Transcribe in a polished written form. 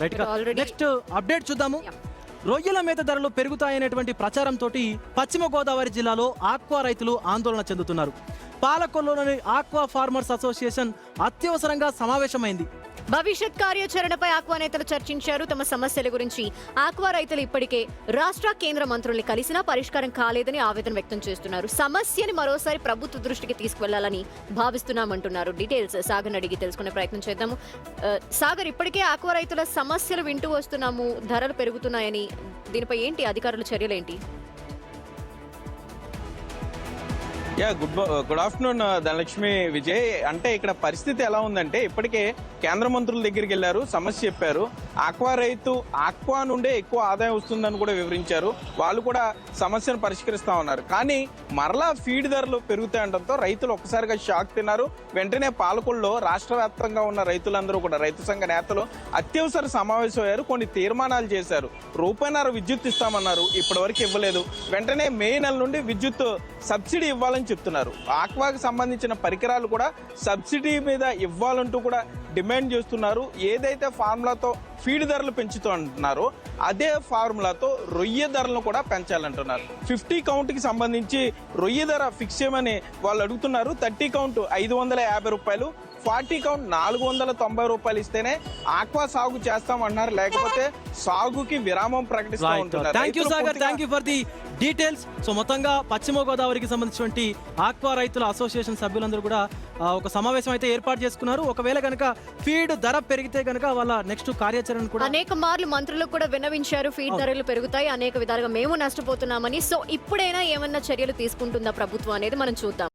Right next update చూద్దాము. రొయ్యల మేత ధరలు పెరుగుతాయనేటువంటి ప్రచారంతో పశ్చిమ గోదావరి జిల్లాలో ఆక్వా రైతులు ఆందోళన చెందుతున్నారు. పాలకొల్లులోని ఆక్వా ఫార్మర్స్ అసోసియేషన్ అత్యవసరంగా సమావేశమైంది. భవిష్యత్ కార్యాచరణపై ఆక్వా నేతలు చర్చించారు. తమ సమస్యల గురించి ఆక్వా రైతులు ఇప్పటికే రాష్ట్ర కేంద్ర మంత్రుల్ని కలిసినా పరిష్కారం కాలేదని ఆవేదన వ్యక్తం చేస్తున్నారు. సమస్యని మరోసారి ప్రభుత్వ దృష్టికి తీసుకువెళ్లాలని భావిస్తున్నామంటున్నారు. డీటెయిల్స్ సాగర్ అడిగి తెలుసుకునే ప్రయత్నం చేద్దాము. సాగర్, ఇప్పటికే ఆక్వా రైతుల సమస్యలు వింటూ వస్తున్నాము, ధరలు పెరుగుతున్నాయని. దీనిపై ఏంటి అధికారుల చర్యలేంటి? Good afternoon Dhanalakshmi Vijay. అంటే ఇక్కడ పరిస్థితి ఎలా ఉందంటే, ఇప్పటికే కేంద్ర మంత్రుల దగ్గరికి వెళ్ళారు, సమస్య చెప్పారు. ఆక్వా రైతు ఆక్వా నుండే ఎక్కువ ఆదాయం వస్తుందని కూడా వివరించారు. వాళ్ళు కూడా సమస్యను పరిష్కరిస్తా ఉన్నారు. కానీ మరలా ఫీడ్ ధరలు పెరుగుతాయంటంతో రైతులు ఒక్కసారిగా షాక్ తిన్నారు. వెంటనే పాలకొల్లో రాష్ట్ర వ్యాప్తంగా ఉన్న రైతులందరూ కూడా, రైతు సంఘ నేతలు అత్యవసర సమావేశం అయ్యారు. కొన్ని తీర్మానాలు చేశారు. రూపాయన్నర విద్యుత్ ఇస్తామన్నారు, ఇప్పటి వరకు ఇవ్వలేదు. వెంటనే మే నెల నుండి విద్యుత్ సబ్సిడీ ఇవ్వాలని చెప్తున్నారు. ఆక్వాకి సంబంధించిన పరికరాలు కూడా సబ్సిడీ మీద ఇవ్వాలంటూ కూడా డిమాండ్ చేస్తున్నారు. ఏదైతే ఫార్ములాతో ఫీడ్ ధరలు పెంచుతూ అంటున్నారో అదే ఫార్ములాతో రొయ్య ధరలను కూడా పెంచాలంటున్నారు. 50 కౌంట్కి సంబంధించి రొయ్య ధర ఫిక్స్ చేయమని వాళ్ళు అడుగుతున్నారు. 30 కౌంట్ 550 రూపాయలు, 40 కౌంట్ 490 రూపాయలు ఇస్తేనే ఆక్వా సాగు చేస్తామన్నారు, లేకపోతే సాగుకి విరామం ప్రకటిస్తూ ఉంటున్నారు. Thank you for the details. So మొత్తంగా పశ్చిమ గోదావరికి సంబంధించినటువంటి ఆక్వా రైతుల అసోసియేషన్ సభ్యులందరూ కూడా ఒక సమావేశం అయితే ఏర్పాటు చేసుకున్నారు. ఒకవేళ కనుక ఫీడ్ ధర పెరిగితే కనుక వాళ్ళ నెక్స్ట్ కార్యాచరణ కూడా అనేక మార్లు మంత్రులకు కూడా విన్నవించారు. ఫీడ్ ధరలు పెరుగుతాయి, అనేక విధాలుగా మేము నష్టపోతున్నామని. సో ఇప్పుడైనా ఏమన్నా చర్యలు తీసుకుంటుందా ప్రభుత్వం అనేది మనం చూద్దాం.